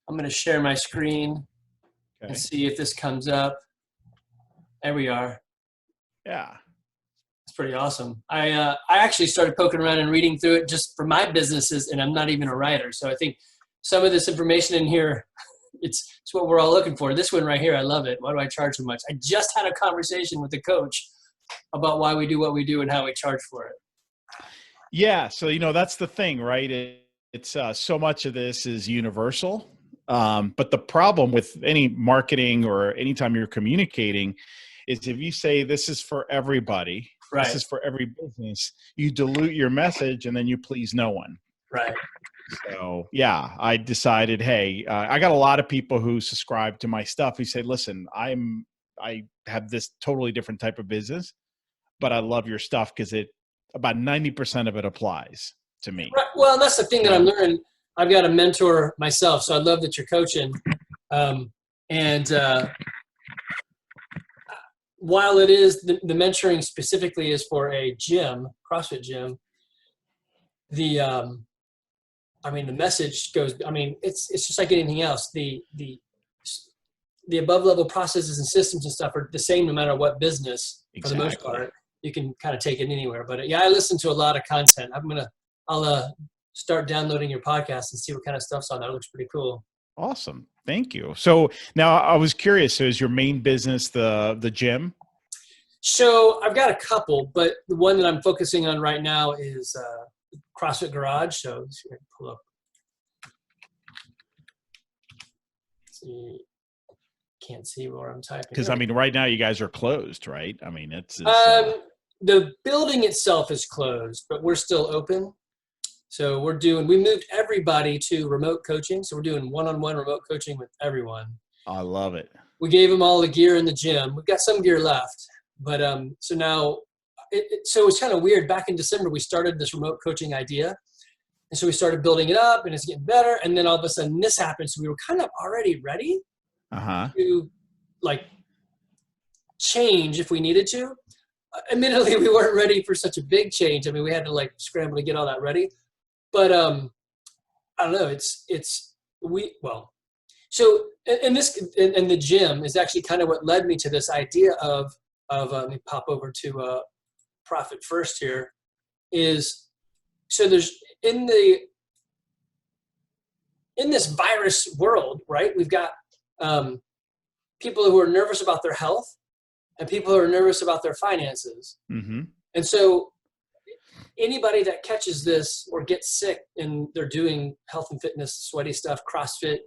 I'm going to share my screen and see if this comes up. There we are. Yeah. It's pretty awesome. I actually started poking around and reading through it just for my businesses, and I'm not even a writer. So I think some of this information in here, it's what we're all looking for. This one right here, I love it. Why do I charge so much? I just had a conversation with the coach about why we do what we do and how we charge for it. Yeah. So, that's the thing, right? It's so much of this is universal. But the problem with any marketing or anytime you're communicating is if you say this is for everybody, right. This is for every business, you dilute your message and then you please no one. Right. So yeah, I decided, hey, I got a lot of people who subscribe to my stuff who say, listen, I have this totally different type of business, but I love your stuff because about 90% of it applies to me. Right. Well, that's the thing that I'm learning. I've got a mentor myself, so I love that you're coaching. While it is the mentoring specifically is for a gym, CrossFit gym, the message goes. I mean, it's just like anything else. The above level processes and systems and stuff are the same no matter what business. For the most part, you can kind of take it anywhere. But yeah, I listen to a lot of content. I'll start downloading your podcast and see what kind of stuff's on there. It looks pretty cool. Awesome. Thank you. So now I was curious, so is your main business the gym? So I've got a couple, but the one that I'm focusing on right now is CrossFit Garage. So let's see if I can pull up. Can't see where I'm typing. Because right now you guys are closed, right? I mean, it's the building itself is closed, but we're still open. So we moved everybody to remote coaching. So we're doing one-on-one remote coaching with everyone. I love it. We gave them all the gear in the gym. We've got some gear left, but so now, so it's kind of weird. Back in December, we started this remote coaching idea. And so we started building it up and it's getting better. And then all of a sudden this happened. So we were kind of already ready to change if we needed to. Admittedly, we weren't ready for such a big change. I mean, we had to scramble to get all that ready. But I don't know. So the gym is actually kind of what led me to this idea of let me pop over to Profit First here. So there's in this virus world, right? We've got people who are nervous about their health and people who are nervous about their finances. Mm-hmm. And so anybody that catches this or gets sick and they're doing health and fitness, sweaty stuff, CrossFit,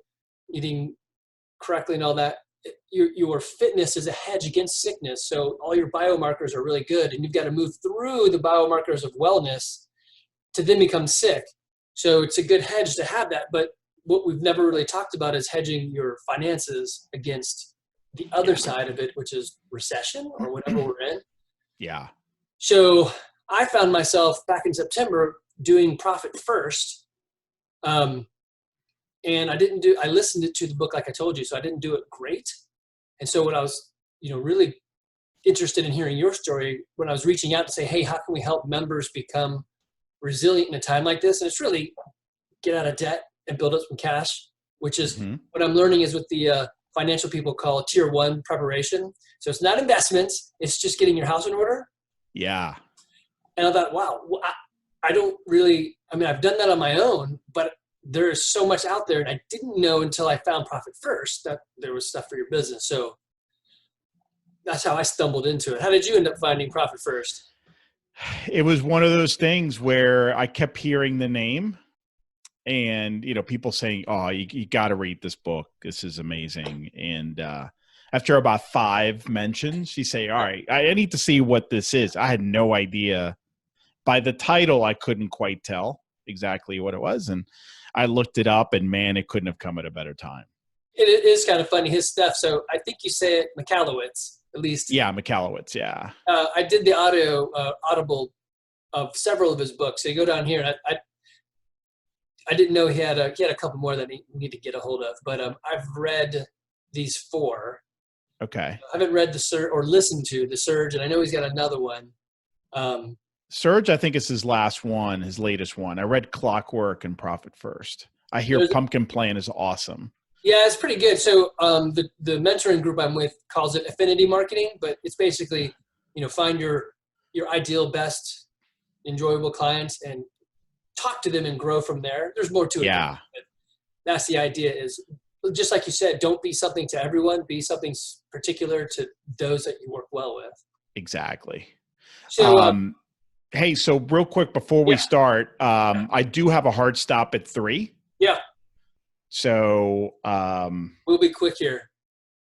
eating correctly and all that, your fitness is a hedge against sickness. So all your biomarkers are really good and you've got to move through the biomarkers of wellness to then become sick. So it's a good hedge to have that. But what we've never really talked about is hedging your finances against the other side of it, which is recession or whatever we're in. Yeah. So I found myself back in September doing Profit First. And I listened to the book like I told you, so I didn't do it great. And so when I was, really interested in hearing your story, when I was reaching out to say, hey, how can we help members become resilient in a time like this? And it's really get out of debt and build up some cash, which is what I'm learning is what the financial people call tier 1 preparation. So it's not investments. It's just getting your house in order. Yeah. And I thought, wow, I don't really, I've done that on my own, but there is so much out there. And I didn't know until I found Profit First that there was stuff for your business. So that's how I stumbled into it. How did you end up finding Profit First? It was one of those things where I kept hearing the name and, people saying, oh, you got to read this book. This is amazing. And after about 5 mentions, you say, all right, I need to see what this is. I had no idea. By the title, I couldn't quite tell exactly what it was. And I looked it up and man, it couldn't have come at a better time. It is kind of funny, his stuff. So I think you say it Michalowicz, at least. Yeah, Michalowicz, yeah. I did the audible of several of his books. So you go down here, and I didn't know he had a couple more that I need to get a hold of. But I've read these 4. Okay. I haven't read or listened to The Surge, and I know he's got another one. Surge, I think is his last one, his latest one. I read Clockwork and Profit First. I hear Pumpkin Plan is awesome. Yeah, it's pretty good. So the mentoring group I'm with calls it affinity marketing, but it's basically, find your ideal, best, enjoyable clients and talk to them and grow from there. There's more to it. Yeah. But that's the idea is, just like you said, don't be something to everyone. Be something particular to those that you work well with. Exactly. So, hey, so real quick before we start, I do have a hard stop at 3. Yeah. So we'll be quick here.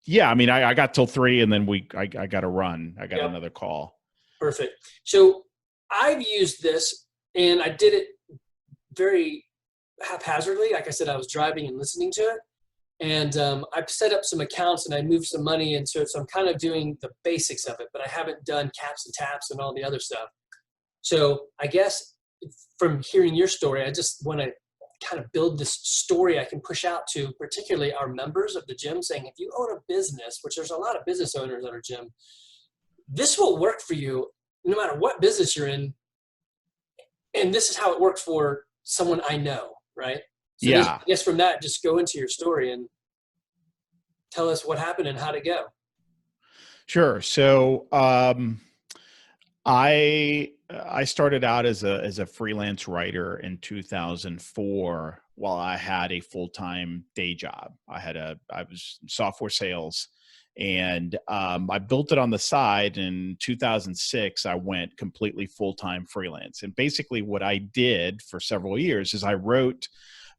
Yeah, I mean, I got till 3, and then I got to run. I got another call. Perfect. So I've used this, and I did it very haphazardly. Like I said, I was driving and listening to it, and I've set up some accounts and I moved some money into it. So I'm kind of doing the basics of it, but I haven't done caps and taps and all the other stuff. So I guess from hearing your story, I just want to kind of build this story I can push out to particularly our members of the gym, saying, if you own a business, which there's a lot of business owners at our gym, this will work for you no matter what business you're in. And this is how it worked for someone I know, right? So I guess from that, just go into your story and tell us what happened and how to go. Sure. So I started out as a freelance writer in 2004 while I had a full-time day job. I was software sales, and I built it on the side. In 2006, I went completely full-time freelance. And basically what I did for several years is I wrote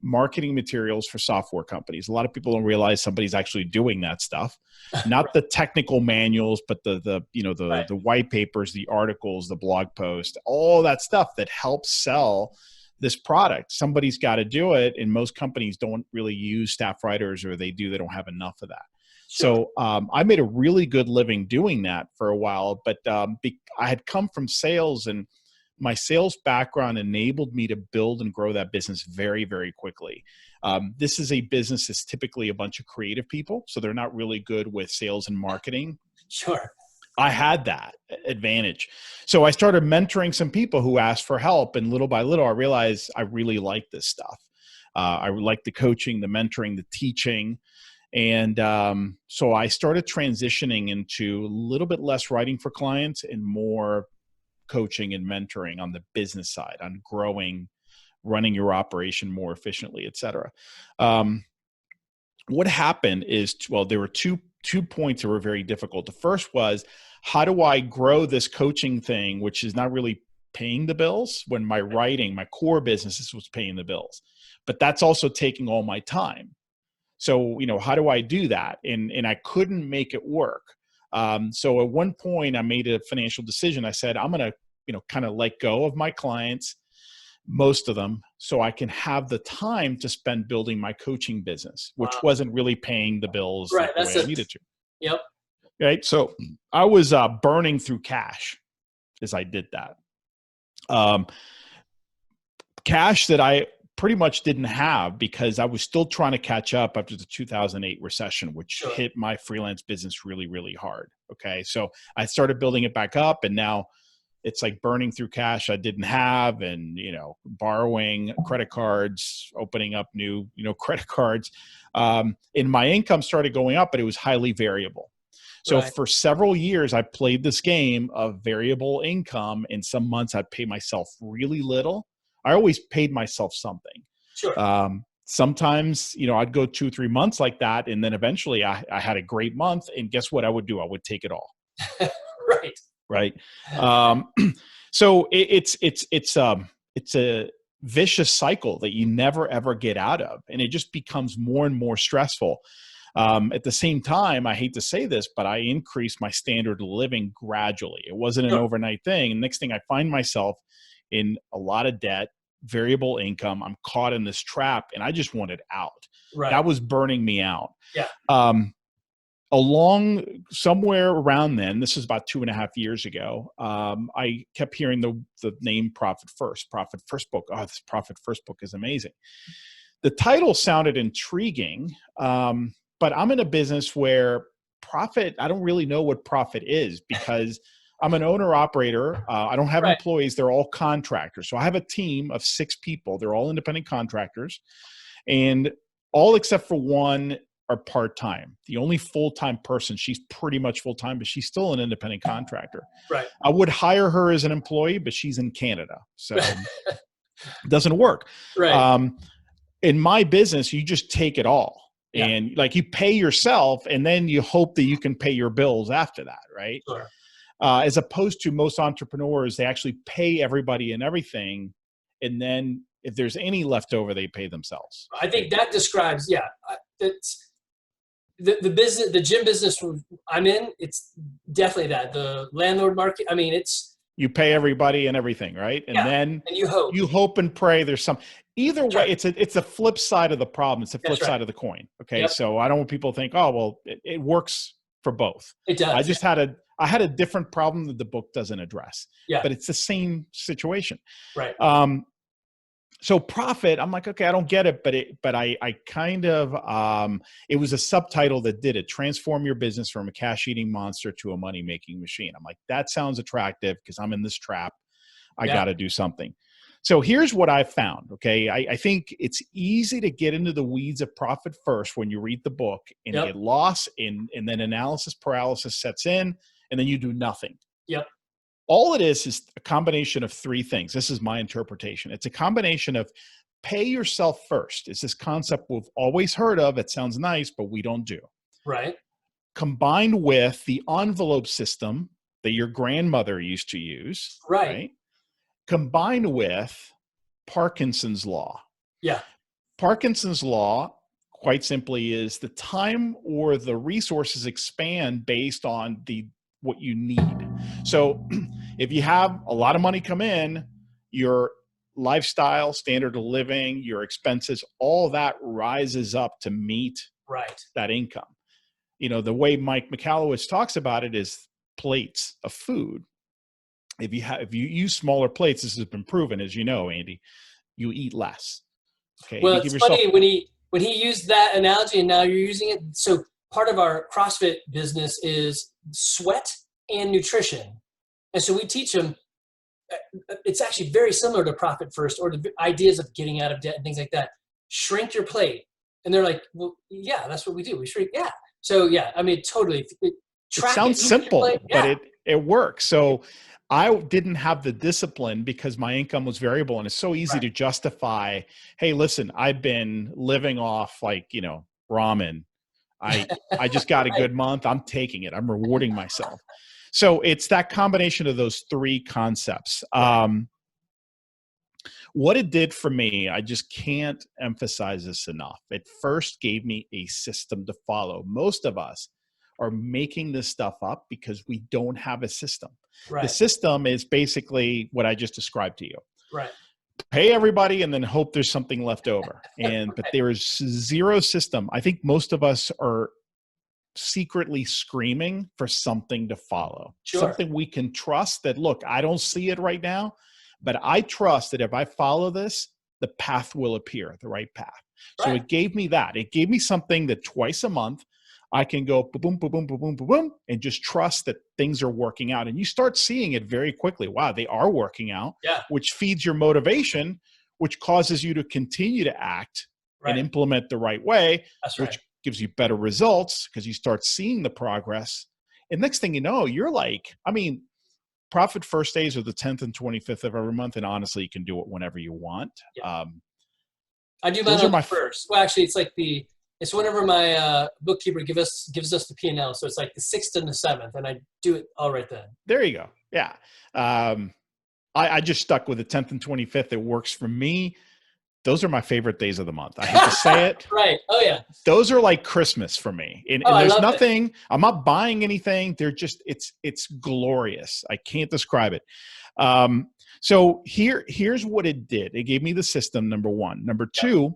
marketing materials for software companies. A lot of people don't realize somebody's actually doing that stuff, not the technical manuals, but the white papers, the articles, the blog post, all that stuff that helps sell this product. Somebody's got to do it. And most companies don't really use staff writers, or they don't have enough of that. Sure. So I made a really good living doing that for a while, but I had come from sales, and my sales background enabled me to build and grow that business very, very quickly. This is a business that's typically a bunch of creative people, so they're not really good with sales and marketing. Sure. I had that advantage. So I started mentoring some people who asked for help, and little by little, I realized I really like this stuff. I like the coaching, the mentoring, the teaching. And so I started transitioning into a little bit less writing for clients and more coaching and mentoring on the business side, on growing, running your operation more efficiently, et cetera. What happened is, there were two points that were very difficult. The first was, how do I grow this coaching thing, which is not really paying the bills, when my writing, my core business was paying the bills, but that's also taking all my time. So, how do I do that? And I couldn't make it work. So at one point I made a financial decision. I said, I'm going to, kind of let go of my clients, most of them, so I can have the time to spend building my coaching business, which wasn't really paying the bills the way I needed to. Yep. Right. So I was burning through cash as I did that. Cash that I pretty much didn't have because I was still trying to catch up after the 2008 recession, which hit my freelance business really, really hard. Okay. So I started building it back up, and now it's like burning through cash I didn't have, and, borrowing credit cards, opening up new, credit cards. And my income started going up, but it was highly variable. So for several years, I played this game of variable income. In some months, I'd pay myself really little. I always paid myself something. Sure. Sometimes, I'd go 2-3 months like that. And then eventually I had a great month, and guess what I would do? I would take it all. Right. Right. So it's a vicious cycle that you never, ever get out of. And it just becomes more and more stressful. At the same time, I hate to say this, but I increased my standard of living gradually. It wasn't an overnight thing. And next thing, I find myself in a lot of debt, variable income. I'm caught in this trap, and I just wanted out. Right. That was burning me out. Yeah. Along somewhere around then, this is about 2.5 years ago, I kept hearing the name Profit First book. Oh, this Profit First book is amazing. The title sounded intriguing, but I'm in a business where profit, I don't really know what profit is, because I'm an owner operator. I don't have employees. They're all contractors. So I have a team of 6 people. They're all independent contractors. And all except for one are part-time. The only full-time person, she's pretty much full-time, but she's still an independent contractor. Right. I would hire her as an employee, but she's in Canada, so it doesn't work. Right. In my business, you just take it all. Yeah. And like you pay yourself and then you hope that you can pay your bills after that, right? Sure. As opposed to most entrepreneurs, they actually pay everybody and everything. And then if there's any left over, they pay themselves. I think that describes, that's the business, the gym business I'm in. It's definitely that. The landlord market, I mean, it's, you pay everybody and everything, right? And then and you hope and pray there's some, either way, right. it's a flip side of the problem. It's a flip side of the coin. Okay. Yep. So I don't want people to think, oh, well, it works for both. It does. I had a different problem that the book doesn't address, but it's the same situation. Right. So profit, I'm like, okay, I don't get it, but I kind of, it was a subtitle that did it. Transform your business from a cash eating monster to a money making machine. I'm like, that sounds attractive because I'm in this trap. I got to do something. So here's what I found. Okay. I think it's easy to get into the weeds of profit first when you read the book and get lost and then analysis paralysis sets in and then you do nothing. Yep. All it is a combination of three things. This is my interpretation. It's a combination of pay yourself first. It's this concept we've always heard of. It sounds nice, but we don't do. Right. Combined with the envelope system that your grandmother used to use. Right. Combined with Parkinson's law. Yeah. Parkinson's law, quite simply, is the time or the resources expand based on what you need. So if you have a lot of money come in, your lifestyle, standard of living, your expenses, all that rises up to meet that income. You know, the way Mike Michalowicz talks about it is plates of food. If you use smaller plates, this has been proven, as you know, Andy, you eat less. Okay. Well, it's funny when he used that analogy and now you're using it. So part of our CrossFit business is sweat and nutrition. And so we teach them, it's actually very similar to profit first or the ideas of getting out of debt and things like that. Shrink your plate. And they're like, well, yeah, that's what we do. We shrink. Yeah. So yeah, I mean, totally. It sounds simple, but it works. So I didn't have the discipline because my income was variable and it's so easy to justify, hey, listen, I've been living off ramen. I just got a good month. I'm taking it. I'm rewarding myself. So it's that combination of those three concepts. What it did for me, I just can't emphasize this enough. It first gave me a system to follow. Most of us are making this stuff up because we don't have a system. The system is basically what I just described to you. Right. Pay everybody and then hope there's something left over. But there is zero system. I think most of us are secretly screaming for something to follow, something we can trust that, look, I don't see it right now, but I trust that if I follow this, the path will appear, the right path. So it gave me that. It gave me something that twice a month I can go boom, boom, boom, boom, boom, boom, boom, and just trust that things are working out. And you start seeing it very quickly. Wow, they are working out, which feeds your motivation, which causes you to continue to act and implement the right way, which gives you better results because you start seeing the progress. And next thing you know, you're like, I mean, profit first days are the 10th and 25th of every month. And honestly, you can do it whenever you want. Yeah. I do mine on the first. Well, actually, it's whenever my bookkeeper gives us the P&L. So it's like the 6th and the 7th, and I do it all right then. There you go. Yeah. I just stuck with the 10th and 25th. It works for me. Those are my favorite days of the month. I hate to say it. Right. Oh, yeah. Those are like Christmas for me. And there's nothing, I'm not buying anything. They're just, it's glorious. I can't describe it. So here's what it did. It gave me the system, number one. Number two,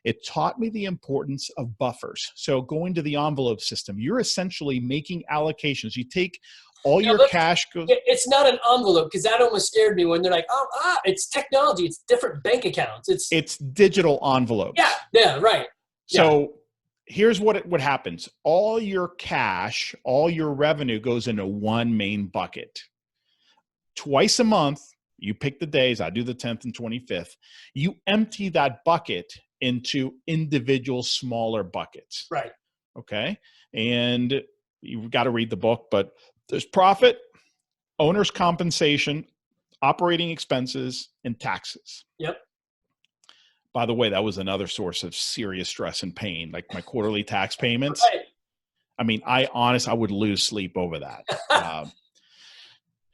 it taught me the importance of buffers. So going to the envelope system, you're essentially making allocations. You take all your cash. It's not an envelope because that almost scared me when they're like, it's technology. It's different bank accounts. It's digital envelopes. Yeah, right. So here's what happens. All your cash, all your revenue goes into one main bucket. Twice a month, you pick the days. I do the 10th and 25th. You empty that bucket into individual smaller buckets. Right. Okay. And you've got to read the book, but there's profit, owner's compensation, operating expenses, and taxes. Yep. By the way, that was another source of serious stress and pain, like my quarterly tax payments. Right. I mean, I would lose sleep over that.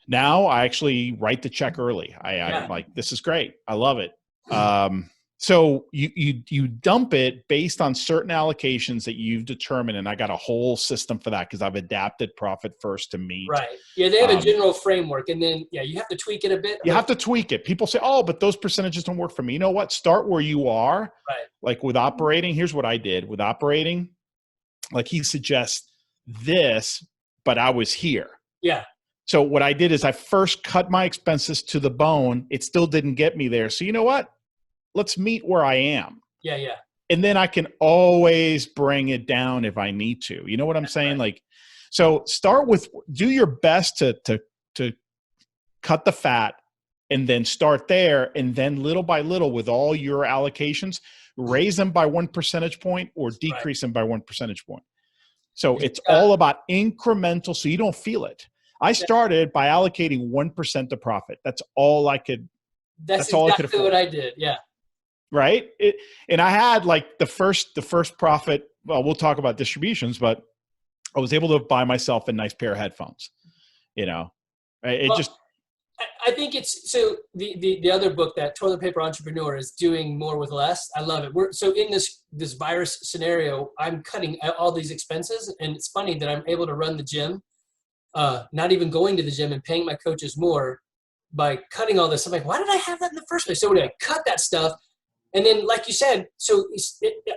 Now I actually write the check early. I'm like, this is great. I love it. So you dump it based on certain allocations that you've determined, and I got a whole system for that because I've adapted profit first to meet. Right. Yeah, they have a general framework, and then you have to tweak it a bit. You have to tweak it. People say, "Oh, but those percentages don't work for me." You know what? Start where you are. Right. Like with operating, here's what I did with operating. Like he suggests this, but I was here. Yeah. So what I did is I first cut my expenses to the bone. It still didn't get me there. So you know what? Let's meet where I am. Yeah, yeah. And then I can always bring it down if I need to. You know what I'm saying? Right. Like, so start with, do your best to cut the fat and then start there. And then little by little with all your allocations, raise them by 1 percentage point or decrease them by 1 percentage point. So it's all about incremental so you don't feel it. I started by allocating 1% to profit. That's all I could. That's all exactly I could afford. What I did. Yeah. Right. And I had like the first profit. Well, we'll talk about distributions, but I was able to buy myself a nice pair of headphones. You know, I think it's so the other book, that Toilet Paper Entrepreneur, is doing more with less. I love it. So in this virus scenario, I'm cutting all these expenses, and it's funny that I'm able to run the gym. Not even going to the gym and paying my coaches more by cutting all this. I'm like, why did I have that in the first place? So I cut that stuff. And then, like you said, so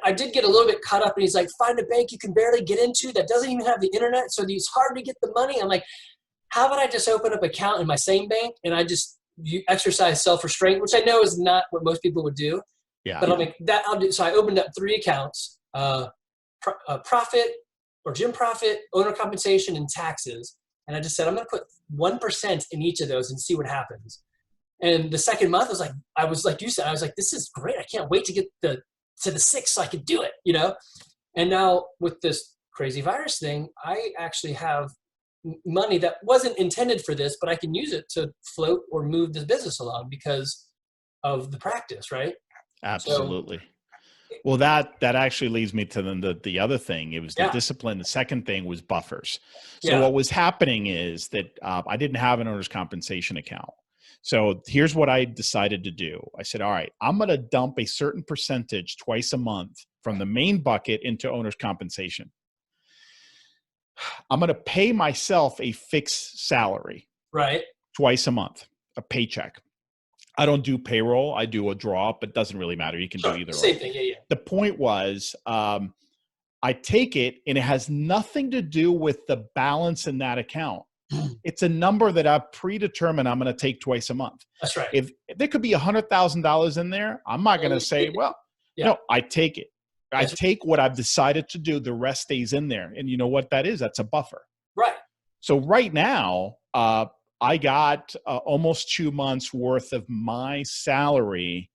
I did get a little bit caught up, and he's like, find a bank you can barely get into that doesn't even have the internet. So it's hard to get the money. I'm like, how about I just open up an account in my same bank and I just exercise self-restraint, which I know is not what most people would do. Yeah. But I'm like, that I'll do. So I opened up 3 accounts, profit or gym profit, owner compensation, and taxes. And I just said, I'm going to put 1% in each of those and see what happens. And the second month, I was like you said, I was like, this is great. I can't wait to get to the 6 so I could do it, you know? And now with this crazy virus thing, I actually have money that wasn't intended for this, but I can use it to float or move this business along because of the practice, right? Absolutely. Well, that actually leads me to the other thing. It was the discipline. The second thing was buffers. So what was happening is that I didn't have an owner's compensation account. So here's what I decided to do. I said, all right, I'm going to dump a certain percentage twice a month from the main bucket into owner's compensation. I'm going to pay myself a fixed salary. Right. Twice a month, a paycheck. I don't do payroll. I do a draw, but it doesn't really matter. You can do either. Same thing. Yeah. The point was, I take it and it has nothing to do with the balance in that account. It's a number that I've predetermined I'm going to take twice a month. That's right. If there could be $100,000 in there, I'm not going to say, well, no, I take it. I take what I've decided to do. The rest stays in there. And you know what that is? That's a buffer. Right. So right now, I got almost 2 months worth of my salary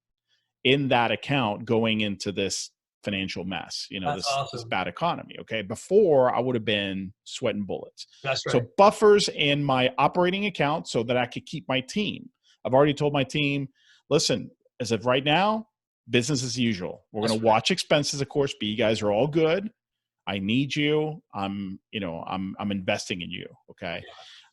in that account going into this financial mess, you know, this bad economy. Okay. Before I would have been sweating bullets. That's right. So buffers in my operating account so that I could keep my team. I've already told my team, listen, as of right now, business as usual. We're going to watch expenses, of course, but you guys are all good. I need you. I'm investing in you. Okay.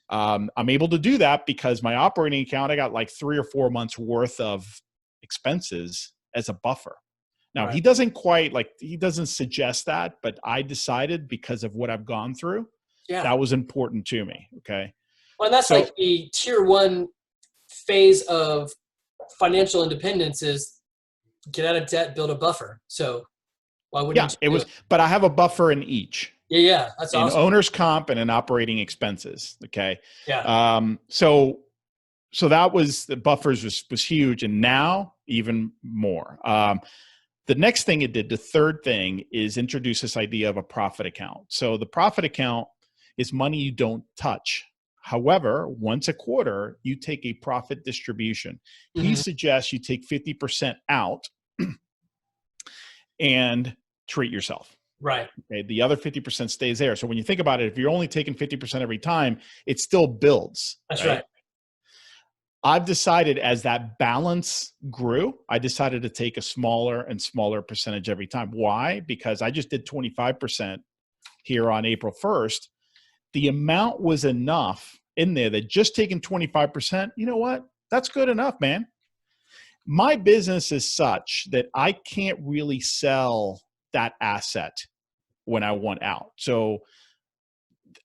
I'm able to do that because my operating account, I got like 3 or 4 months worth of expenses as a buffer. Now he doesn't suggest that, but I decided because of what I've gone through, that was important to me. Okay. Well, and that's like the tier 1 phase of financial independence is get out of debt, build a buffer. So why wouldn't you? But I have a buffer in each. Yeah. That's awesome. An owner's comp and an operating expenses. Okay. Yeah. So that was, the buffers was huge. And now even more. The next thing it did, the third thing, is introduce this idea of a profit account. So the profit account is money you don't touch. However, once a quarter, you take a profit distribution. Mm-hmm. He suggests you take 50% out and treat yourself. Right. Okay. The other 50% stays there. So when you think about it, if you're only taking 50% every time, it still builds. That's right. I've decided as that balance grew, I decided to take a smaller and smaller percentage every time. Why? Because I just did 25% here on April 1st. The amount was enough in there that just taking 25%, you know what? That's good enough, man. My business is such that I can't really sell that asset when I want out. So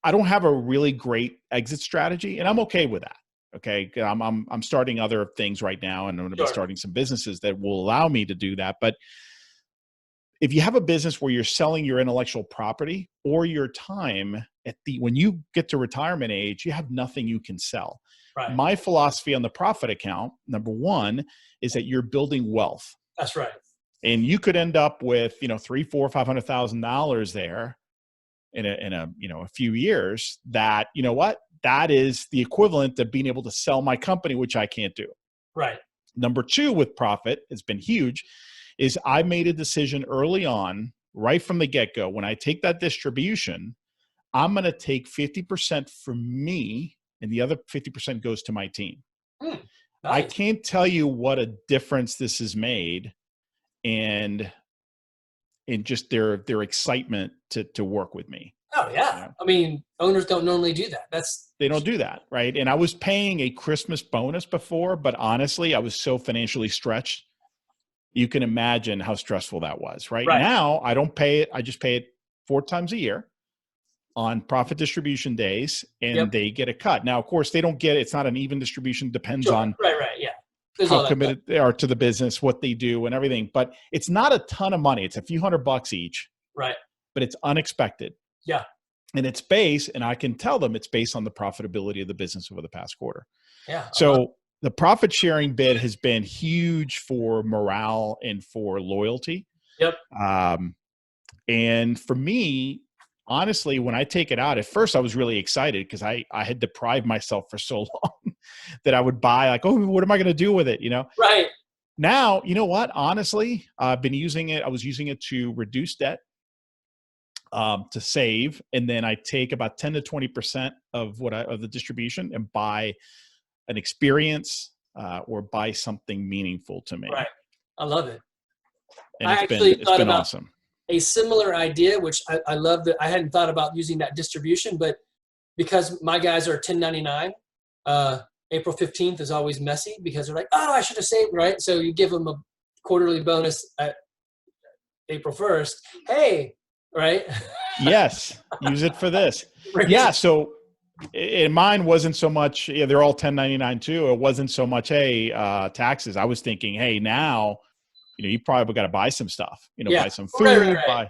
I don't have a really great exit strategy, and I'm okay with that. Okay. I'm starting other things right now, and I'm going to be starting some businesses that will allow me to do that. But if you have a business where you're selling your intellectual property or your time when you get to retirement age, you have nothing you can sell. Right. My philosophy on the profit account, number one, is that you're building wealth. That's right. And you could end up with, $300,000, $400,000, $500,000 there in a few years. That, you know what? That is the equivalent of being able to sell my company, which I can't do. Right. Number two, with profit, it's been huge, is I made a decision early on, right from the get-go. When I take that distribution, I'm going to take 50% for me, and the other 50% goes to my team. Nice. I can't tell you what a difference this has made, and just their excitement to work with me. Oh yeah. I mean, owners don't normally do that. They don't do that, right? And I was paying a Christmas bonus before, but honestly, I was so financially stretched. You can imagine how stressful that was, right? Now I don't pay it. I just pay it 4 times a year on profit distribution days, and they get a cut. Now, of course, they don't get it. It's not an even distribution. Depends on how committed they are to the business, what they do, and everything. But it's not a ton of money. It's a few $100 each. Right. But it's unexpected. Yeah. And it's based, and I can tell them it's based on the profitability of the business over the past quarter. Yeah. So the profit sharing bit has been huge for morale and for loyalty. Yep. And for me, honestly, when I take it out, at first I was really excited because I had deprived myself for so long that I would buy what am I going to do with it? Right. Now, you know what? Honestly, I've been using it. I was using it to reduce debt, to save. And then I take about 10 to 20% of the distribution and buy an experience, or buy something meaningful to me. Right. I love it. And it's been awesome. A similar idea, which I love that I hadn't thought about using that distribution, but because my guys are 1099, April 15th is always messy because they're like, oh, I should have saved, right? So you give them a quarterly bonus at April 1st. Hey, right? Yes. Use it for this. Yeah. So mine wasn't so much, they're all 1099 too. It wasn't so much, taxes. I was thinking, hey, now, you probably got to buy some stuff, buy some food. Right.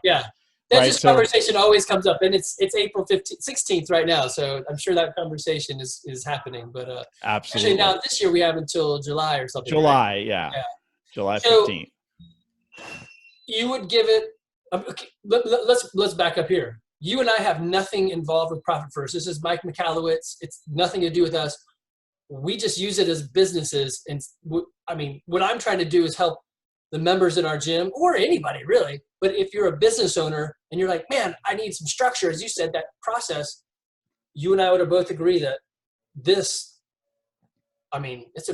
That conversation always comes up, and it's April 16th right now. So I'm sure that conversation is happening, but absolutely. Actually now this year we have until July or something. July. Right? Yeah. July 15th. So you would give it, okay, let's back up here. You and I have nothing involved with Profit First. This is Mike Michalowicz. It's nothing to do with us. We just use it as businesses. And what I'm trying to do is help the members in our gym, or anybody really. But if you're a business owner and you're like, man, I need some structure, as you said, that process, you and I would have both agree that it's a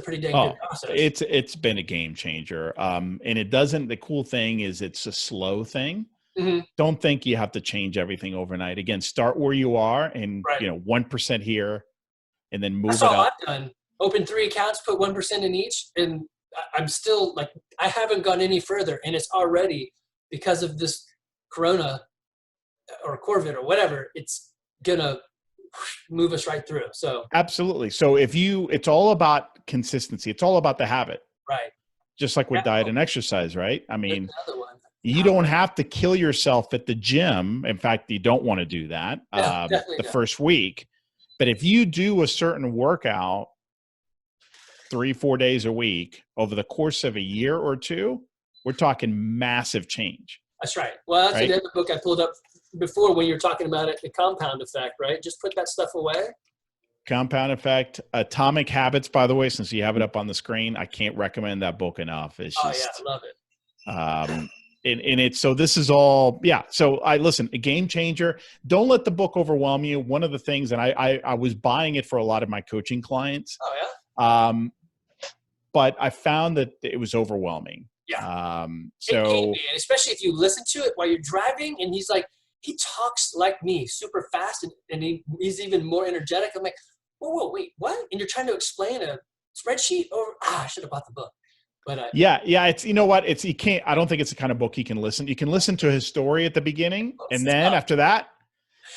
pretty dang good process. It's been a game changer. And the cool thing is it's a slow thing. Mm-hmm. Don't think you have to change everything overnight. Again, start where you are and, 1% here and then move it up. That's all I've done. Open 3 accounts, put 1% in each. And I'm still I haven't gone any further, and it's already, because of this Corona or Corvid or whatever, it's going to move us right through. So absolutely. So it's all about consistency. It's all about the habit, right? Just like with diet and exercise, right? You don't have to kill yourself at the gym. In fact, you don't want to do that first week. But if you do a certain workout 3-4 days a week over the course of a year or two, we're talking massive change. That's right. Well, that's another book I pulled up before when you're talking about it, the compound effect, right? Just put that stuff away. Compound Effect, Atomic Habits, by the way, since you have it up on the screen, I can't recommend that book enough. It's just, I love it. And it's, so this is all, yeah. So I listen, a game changer. Don't let the book overwhelm you. One of the things, and I was buying it for a lot of my coaching clients. Oh yeah. But I found that it was overwhelming. Yeah. It can So be, and especially if you listen to it while you're driving, and he talks like me, super fast, and he's even more energetic. I'm like, whoa, wait, what? And you're trying to explain a spreadsheet over, I should have bought the book. But yeah, it's, you know what? It's, you can't, I don't think it's the kind of book you can listen. You can listen to his story at the beginning. And then after that,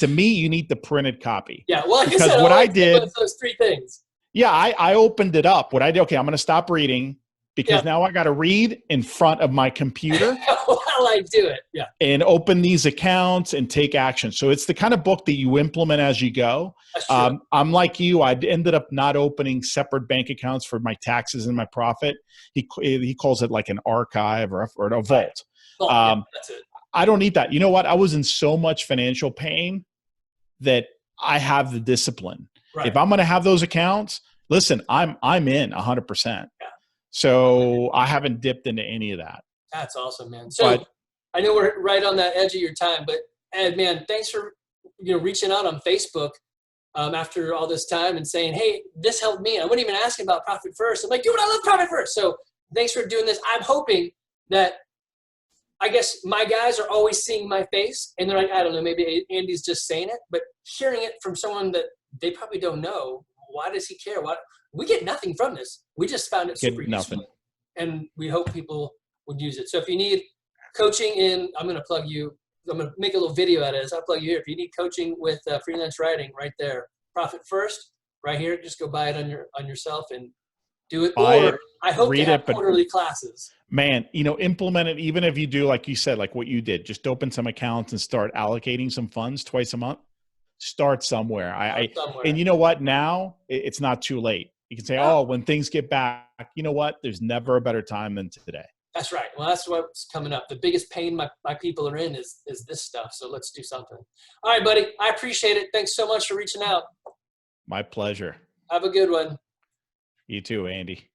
to me, you need the printed copy. Yeah. Well, like because I said, what I I did, those three things. yeah, I opened it up. What I did, okay, I'm going to stop reading because now I got to read in front of my computer while I do it. Yeah. and open these accounts and take action. So it's the kind of book that you implement as you go. That's true. I'm like you. I ended up not opening separate bank accounts for my taxes and my profit. He calls it like an archive or a vault. Right. Yeah, that's it. I don't need that. You know what? I was in so much financial pain that I have the discipline. Right. If I'm going to have those accounts, listen, I'm in 100%. Yeah. So I haven't dipped into any of that. That's awesome, man. So I know we're right on that edge of your time, but Ed, man, thanks for reaching out on Facebook after all this time and saying, hey, this helped me. I wasn't even asking about Profit First. I'm like, dude, I love Profit First. So thanks for doing this. I'm hoping that, I guess my guys are always seeing my face and they're like, I don't know, maybe Andy's just saying it, but hearing it from someone that they probably don't know, why does he care? We get nothing from this. We just found it super useful, and we hope people would use it. So if you need coaching I'm going to plug you. I'm going to make a little video out of this. I'll plug you here. If you need coaching with freelance writing, right there, Profit First, right here. Just go buy it on yourself and do it. Or I hope to have quarterly classes. Man, implement it. Even if you do, like you said, like what you did, just open some accounts and start allocating some funds twice a month. Start somewhere. And you know what? Now it's not too late. You can say, when things get back, you know what? There's never a better time than today. That's right. Well, that's what's coming up. The biggest pain my people are in is this stuff. So let's do something. All right, buddy. I appreciate it. Thanks so much for reaching out. My pleasure. Have a good one. You too, Andy.